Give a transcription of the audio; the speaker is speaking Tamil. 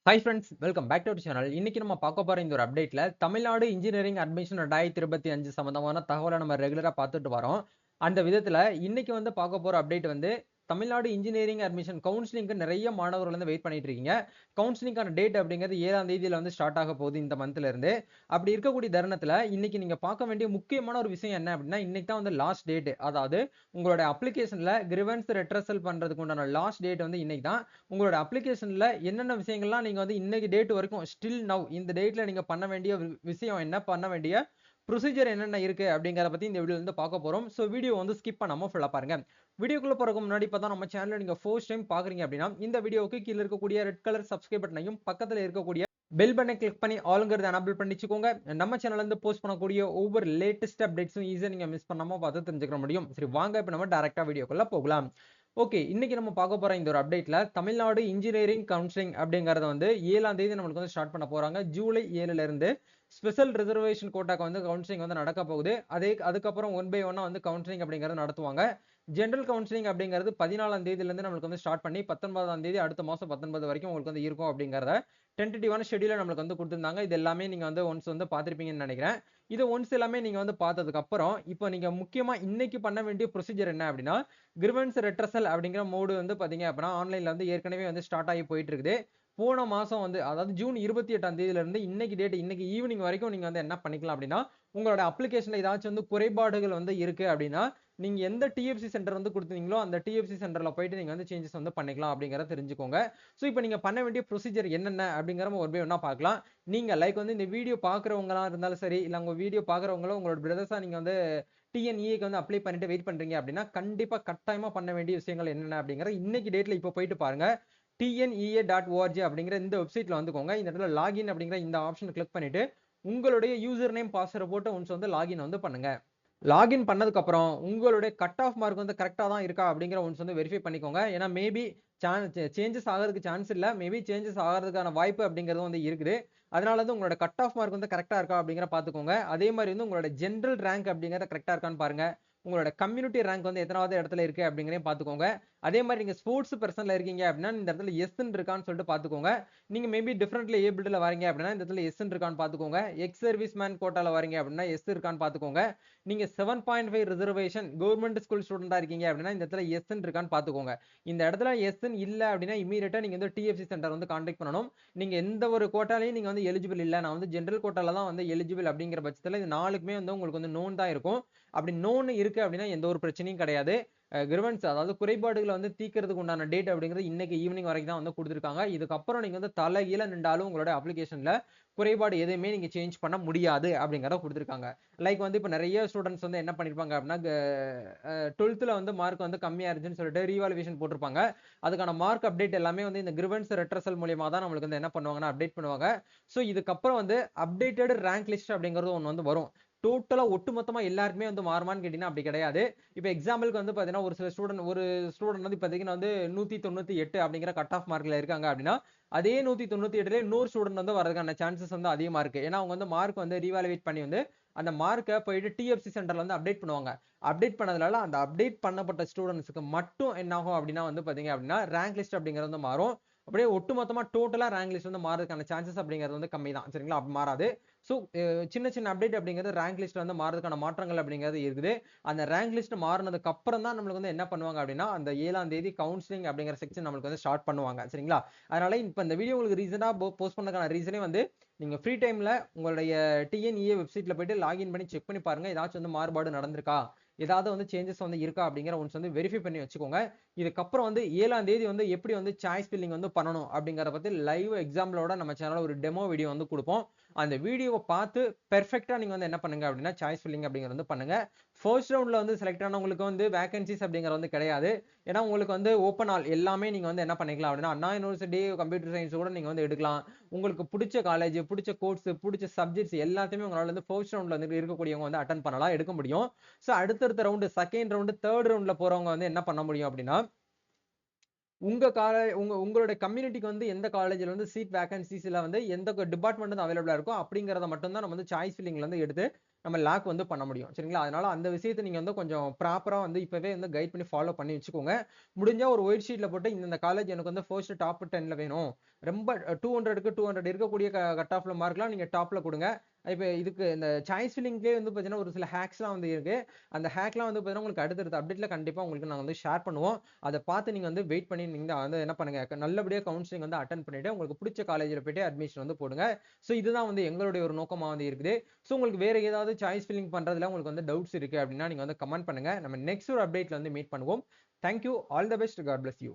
Hi friends, welcome back to our channel. இன்னைக்கு நம்ம பார்க்க போற இந்த ஒரு அப்டேட்ல தமிழ்நாடு இன்ஜினியரிங் அட்மிஷன் 2025 சம்பந்தமான தகவலை நம்ம ரெகுலரா பார்த்துட்டு வரோம். அந்த விதத்துல இன்னைக்கு வந்து பார்க்க போற அப்டேட் வந்து தமிழ்நாடு இன்ஜினியரிங் அட்மிஷன் கவுன்சிலிங்க்கு நிறைய மாணவர்கள் வந்து வெயிட் பண்ணிட்டு இருக்கீங்க. கவுன்சிலிங்கான டேட் அப்படிங்கிறது 7ஆம் தேதியில வந்து ஸ்டார்ட் ஆக போகுது இந்த மந்த்ல இருந்து. அப்படி இருக்கக்கூடிய தருணத்துல இன்னைக்கு நீங்க பார்க்க வேண்டிய முக்கியமான ஒரு விஷயம் என்ன அப்படின்னா, இன்னைக்கு தான் வந்து லாஸ்ட் டேட். அதாவது உங்களோட அப்ளிகேஷன்ல கிரிவன்ஸ் ரெட்ரஸல் பண்றதுக்கு உண்டான லாஸ்ட் டேட் வந்து இன்னைக்கு தான். உங்களோட அப்ளிகேஷன்ல என்னென்ன விஷயங்கள்லாம் நீங்க வந்து இன்னைக்கு டேட் வரைக்கும் ஸ்டில் நவ் இந்த டேட்ல நீங்க பண்ண வேண்டிய விஷயம் என்ன, பண்ண வேண்டிய ப்ரொசீஜர் என்னென்ன இருக்கு அப்படிங்கறத பத்தி இந்த வீடியோல இருந்து பார்க்க போறோம். சோ வீடியோ வந்து ஸ்கிப் பண்ணாம ஃபுல்லா பாருங்க. வீடியோக்குள்ள போறதுக்கு முன்னாடி இப்பதான் நம்ம சேனலை நீங்க ஃபர்ஸ்ட் டைம் பாக்குறீங்க அப்படின்னா இந்த வீடியோவுக்கு கீழ இருக்கக்கூடிய ரெட் கலர் சப்ஸ்கிரைப் பட்டனையும் பக்கத்துல இருக்கக்கூடிய பெல் பட்டனை கிளிக் பண்ணி ஆளுங்கிறத எனபிள் பண்ணிச்சுக்கோங்க. நம்ம சேனல்ல இருந்து போஸ்ட் பண்ணக்கூடிய ஒவ்வொரு லேட்டஸ்ட் அப்டேட்ஸும் ஈஸியா நீங்க மிஸ் பண்ணாம பார்த்து தெரிஞ்சுக்க முடியும். சரி, வாங்க இப்ப நம்ம டைரக்டா வீடியோக்குள்ள போகலாம். ஓகே, இன்னைக்கு நம்ம பார்க்க போற இந்த ஒரு அப்டேட்ல தமிழ்நாடு இன்ஜினியரிங் கவுன்சிலிங் அப்படிங்கறத வந்து 7ஆம் தேதி நம்மளுக்கு வந்து ஸ்டார்ட் பண்ண போறாங்க. ஜூலை 7ல இருந்து ஸ்பெஷல் ரிசர்வேஷன் கோட்டாக்கு வந்து கவுன்சிலிங் வந்து நடக்க போகுது. அதுக்கப்புறம் ஒன் பை ஒன்னா வந்து கவுன்சிலிங் அப்படிங்கறது நடத்துவாங்க. ஜெனரல் கவுன்சிலிங் அப்படிங்கிறது 14ஆம் தேதியில இருந்து நம்மளுக்கு வந்து ஸ்டார்ட் பண்ணி 19ஆம் தேதி அடுத்த மாசம் 19 வரைக்கும் உங்களுக்கு வந்து இருக்கும் அப்படிங்கறத டென்டேட்டிவான ஷெட்யூல நம்மளுக்கு வந்து கொடுத்திருந்தாங்க. இது எல்லாமே நீங்க வந்து ஒன்ஸ் வந்து பார்த்திருப்பீங்கன்னு நினைக்கிறேன். இது ஒன்ஸ் எல்லாமே நீங்க வந்து பார்த்ததுக்கு அப்புறம் இப்போ நீங்க முக்கியமா இன்னைக்கு பண்ண வேண்டிய ப்ரொசீஜர் என்ன அப்படின்னா, கிரிவன்ஸ் ரெட்ரஸல் அப்படிங்கிற மோடு வந்து பாத்தீங்க அப்படின்னா ஆன்லைன்ல வந்து ஏற்கனவே வந்து ஸ்டார்ட் ஆகி போயிட்டு இருக்குது. போன மாசம் வந்து அதாவது ஜூன் 28ஆம் தேதியில இருந்து இன்னைக்கு டேட் இன்னைக்கு ஈவினிங் வரைக்கும் நீங்க வந்து என்ன பண்ணிக்கலாம் அப்படின்னா, உங்களோட அப்ளிகேஷன்ல ஏதாச்சும் வந்து குறைபாடுகள் வந்து இருக்கு அப்படின்னா நீங்க எந்த டிஎஃப்சி சென்டர் வந்து கொடுத்தீங்களோ அந்த டிஎஃப்சி சென்டர்ல போயிட்டு நீங்க வந்து சேஞ்சஸ் வந்து பண்ணிக்கலாம் அப்படிங்கறத தெரிஞ்சுக்கோங்க. சோ இப்போ நீங்க பண்ண வேண்டிய ப்ரொசீஜர் என்னென்ன அப்படிங்கறத ஒரு பை ஒண்ணா பார்க்கலாம். நீங்க லைக் வந்து இந்த வீடியோ பாக்குறவங்களா இருந்தாலும் சரி, இல்ல உங்க வீடியோ பாக்குறவங்களோ உங்களோட பிரதர்ஸா நீங்க வந்து டிஎன்இக்கு வந்து அப்ளை பண்ணிட்டு வெயிட் பண்றீங்க அப்படின்னா கண்டிப்பா கட்டாயமா பண்ண வேண்டிய விஷயங்கள் என்னென்ன அப்படிங்கறது இன்னைக்கு டேட்ல இப்போ போயிட்டு பாருங்க. tnea.org அப்படிங்கிற இந்த வெப்சைட்ல வந்துக்கோங்க. இந்த இடத்துல லாகின் அப்படிங்கிற இந்த ஆப்ஷன் கிளிக் பண்ணிட்டு உங்களுடைய யூசர் நேம் பாஸ்வேர்ட் போட்டு ஒன்ஸ் வந்து லாகின் வந்து பண்ணுங்க. லாகின் பண்ணதுக்கு அப்புறம் உங்களுடைய கட் ஆஃப் மார்க் வந்து கரெக்டா தான் இருக்கா அப்படிங்கிற ஒன்ஸ் வந்து வெரிஃபை பண்ணிக்கோங்க. ஏன்னா மேபி சேஞ்சஸ் ஆகிறதுக்கு சான்ஸ் இல்ல, மேபி சேஞ்சஸ் ஆகிறதுக்கான வாய்ப்பு அப்படிங்கிறது வந்து இருக்குது. அதனால வந்து உங்களோட கட் ஆஃப் மார்க் வந்து கரெக்டா இருக்கா அப்படிங்கிற பாத்துக்கோங்க. அதே மாதிரி வந்து உங்களோட ஜெனரல் ரேங்க் அப்படிங்கறது கரெக்டா இருக்கான்னு பாருங்க. உங்களோட கம்யூனிட்டி ரேங்க் வந்து எத்தனாவது இடத்துல இருக்கு அப்படிங்கறதையும் பாத்துக்கோங்க. அதே மாதிரி நீங்க ஸ்போர்ட்ஸ் பர்சன்ல இருக்கீங்க அப்படின்னா இந்த இடத்துல எஸ் இருக்கான்னு சொல்லிட்டு பாத்துக்கோங்க. நீங்க மேபி டிஃபரெண்ட்லி ஏபிள்ல வரீங்க அப்படின்னா இந்த இடத்துல எஸ் இருக்கான்னு பாத்துக்கோங்க. எக்ஸ் சர்வீஸ் மேன் கோட்டால வரீங்க அப்படின்னா எஸ் இருக்கான்னு பாத்துக்கோங்க. நீங்க 7.5 ரிசர்வேஷன் கவர்மெண்ட் ஸ்கூல் ஸ்டூடெண்டா இருக்கீங்க அப்படின்னா இந்த இடத்துல எஸ் இருக்கான்னு பாத்துக்கோங்க. இந்த இடத்துல எஸ் இல்ல அப்படின்னா இமீடியட்டா நீங்க வந்து டிஎஃப்சி சென்டர் வந்து கான்டாக்ட் பண்ணணும். நீங்க எந்த ஒரு கோட்டாலையும் நீங்க வந்து எலிஜிபிள் இல்ல, நான் வந்து ஜெனரல் கோட்டால தான் வந்து எலிஜிபிள் அப்படிங்கிற பட்சத்துல இது நாலுக்குமே வந்து உங்களுக்கு வந்து நோன் தான் இருக்கும். அப்படி நோன் இருக்கு அப்படின்னா எந்த ஒரு பிரச்சனையும் கிடையாது. கிரிவன்ஸ் அதாவது குறைபாடுகளை வந்து தீர்க்கிறதுக்கு உண்டான டேட் அப்படிங்கிறது இன்னைக்கு ஈவினிங் வரைக்கும் தான் வந்து கொடுத்துருக்காங்க. இதுக்கப்புறம் நீங்க வந்து தலைகீழ நின்றாலும் உங்களோட அப்ளிகேஷன்ல குறைபாடு எதுவுமே நீங்க சேஞ்ச் பண்ண முடியாது அப்படிங்கறத கொடுத்துருக்காங்க. லைக் வந்து இப்ப நிறைய ஸ்டூடெண்ட்ஸ் வந்து என்ன பண்ணிருப்பாங்க அப்படின்னா 12th வந்து மார்க் வந்து கம்மியா இருந்துச்சுன்னு சொல்லிட்டு ரீவாலுவேஷன் போட்டிருப்பாங்க. அதுக்கான மார்க் அப்டேட் எல்லாமே வந்து இந்த கிரிவன்ஸ் ரெட்ரஸல் மூலியமா தான் நம்மளுக்கு வந்து என்ன பண்ணுவாங்கன்னா அப்டேட் பண்ணுவாங்க. சோ இதுக்கப்புறம் வந்து அப்டேட்டட் ரேங்க் லிஸ்ட் அப்படிங்கிறது ஒன்று வந்து வரும். டோட்டலா ஒட்டுமொத்தமா எல்லாருக்குமே வந்து மாறுமான்னு கேட்டீங்கன்னா அப்படி கிடையாது. இப்ப எக்ஸாம்பிளுக்கு வந்து பாத்தீங்கன்னா ஒரு ஸ்டூடெண்ட் வந்து பாத்தீங்கன்னா வந்து 198 அப்படிங்கிற கட் ஆஃப் மார்க்ல இருக்காங்க அப்படின்னா அதே 198ல இன்னொரு ஸ்டூடெண்ட் வந்து வரதுக்கான சான்சஸ் வந்து அதிகமா இருக்கு. ஏன்னா அவங்க வந்து மார்க் வந்து ரீவாலுவேட் பண்ணி வந்து அந்த மார்க்கை போயிட்டு டிஎஃப்சி சென்டர்ல வந்து அப்டேட் பண்ணுவாங்க. அப்டேட் பண்ணதுனால அந்த அப்டேட் பண்ணப்பட்ட ஸ்டூடெண்ட்ஸ்க்கு மட்டும் என்ன ஆகும் அப்படின்னா வந்து பாத்தீங்க அப்படின்னா ரேங்க் லிஸ்ட் அப்படிங்கிறது வந்து மாறும். அப்படியே ஒட்டுமொத்தமா டோட்டலா ரேங்க் லிஸ்ட் வந்து மாறதுக்கான சான்சஸ் அப்படிங்கிறது வந்து கம்மி தான். சரிங்களா, அப்படி மாறாது. சோ சின்ன சின்ன அப்டேட் அப்படிங்கிறது ரேங்க் லிஸ்ட் வந்து மாறதுக்கான மாற்றங்கள் அப்படிங்கிறது இருக்குது. அந்த ரேங்க் லிஸ்ட் மாறினதுக்கு அப்புறம் தான் நம்மளுக்கு வந்து என்ன பண்ணுவாங்க அப்படின்னா அந்த 7ஆம் தேதி கவுன்சிலிங் அப்படிங்கிற செக்ஷன் நம்மளுக்கு வந்து ஸ்டார்ட் பண்ணுவாங்க. சரிங்களா, அதனால இப்ப இந்த வீடியோ உங்களுக்கு ரீசனா போஸ்ட் பண்ணதுக்கான ரீசனே வந்து நீங்க ஃப்ரீ டைம்ல உங்களுடைய டிஎன்இஏ வெப்சைட்ல போயிட்டு லாகின் பண்ணி செக் பண்ணி பாருங்க. ஏதாச்சும் வந்து மாறுபாடு நடந்திருக்கா, ஏதாவது வந்து சேஞ்சஸ் வந்து இருக்கா அப்படிங்கிற ஒன்ஸ் வந்து வெரிஃபை பண்ணி வச்சுக்கோங்க. இதுக்கப்புறம் வந்து 7ஆம் தேதி வந்து எப்படி வந்து சாய்ஸ் ஃபில்லிங் வந்து பண்ணணும் அப்படிங்கறத பத்தி லைவ் எக்ஸாம்பிளோட நம்ம சேனல்ல ஒரு டெமோ வீடியோ வந்து கொடுப்போம். அந்த வீடியோவை பார்த்து பெர்ஃபெக்ட்டா நீங்க வந்து என்ன பண்ணுங்க அப்படின்னா சாய்ஸ் ஃபில்லிங் அப்படிங்கறது வந்து பண்ணுங்க. ஃபர்ஸ்ட் ரவுண்ட்ல வந்து செலக்ட் ஆனவங்களுக்கு வந்து வேகன்சிஸ் அப்படிங்கறது வந்து கிடையாது. ஏன்னா உங்களுக்கு வந்து ஓப்பன் ஆல் எல்லாமே நீங்க வந்து என்ன பண்ணிக்கலாம் அப்படின்னா அண்ணா யூனிவர்சிட்டி கம்ப்யூட்டர் சயின்ஸ் கூட நீங்க வந்து எடுக்கலாம். உங்களுக்கு பிடிச்ச காலேஜ், பிடிச்ச கோர்ஸ், பிடிச்ச சப்ஜெக்ட்ஸ் எல்லாத்தையுமே உங்களால வந்து ஃபர்ஸ்ட் ரவுண்ட்ல வந்து இருக்கக்கூடியவங்க வந்து அட்டன் பண்ணலாம், எடுக்க முடியும். சோ அடுத்தடுத்த ரவுண்ட், செகண்ட் ரவுண்ட், தேர்ட் ரவுண்ட்ல போறவங்க வந்து என்ன பண்ண முடியும் அப்படின்னா உங்களுடைய கம்யூனிட்டிக்கு வந்து எந்த காலேஜ்ல வந்து சீட் வேகன்சிஸ்ல வந்து எந்த டிபார்ட்மெண்ட் வந்து அவைலபிளா இருக்கோ அப்படிங்கறத மட்டும் தான் நம்ம வந்து சாய்ஸ் ஃபில்லிங்ல இருந்து எடுத்து நம்ம லாக் வந்து பண்ண முடியும். சரிங்களா? அதனால அந்த விஷயத்த நீங்க வந்து கொஞ்சம் ப்ராப்பரா வந்து இப்பவே வந்து கைட் பண்ணி ஃபாலோ பண்ணி வச்சுக்கோங்க. முடிஞ்சா ஒரு ஒயிட் ஷீட்ல போட்டு இந்த காலேஜ் எனக்கு வந்து ஃபர்ஸ்ட் டாப் 10ல வேணும். ரொம்ப 200க்கு 200 இருக்கக்கூடிய கட் ஆஃப்ல மார்க்லாம் நீங்க டாப்ல குடுங்க. இப்ப இதுக்கு இந்த சாய்ஸ் ஃபில்லிங்லயே வந்து பார்த்தீங்கன்னா, ஒரு சில ஹேக்ஸ்லாம் வந்து இருக்கு. அந்த ஹேக்லாம் வந்து பார்த்தீங்கன்னா, உங்களுக்கு அடுத்தடுத்த அப்டேட்ல கண்டிப்பா உங்களுக்கு நாங்க வந்து ஷேர் பண்ணுவோம். அத பார்த்து நீங்க வந்து வெயிட் பண்ணி நீங்க வந்து என்ன பண்ணுங்க, நல்லபடியா கவுன்சிலிங் வந்து அட்டெண்ட் பண்ணிட்டு, உங்களுக்கு புடிச்ச காலேஜ்ல போயிட்டு அட்மிஷன் வந்து போடுங்க. சோ இதுதான் வந்து எங்களுடைய ஒரு நோக்கமா வந்து இருக்குது. சோ உங்களுக்கு வேற ஏதாவது சாய்ஸ் ஃபில்லிங் பண்றதுல உங்களுக்கு வந்து டவுட்ஸ் இருக்கு அப்டின்னா, நீங்க வந்து கமெண்ட் பண்ணுங்க. நம்ம நெக்ஸ்ட் ஒரு அப்டேட்ல வந்து மீட் பண்ணுவோம். Thank you. All the best. God bless you.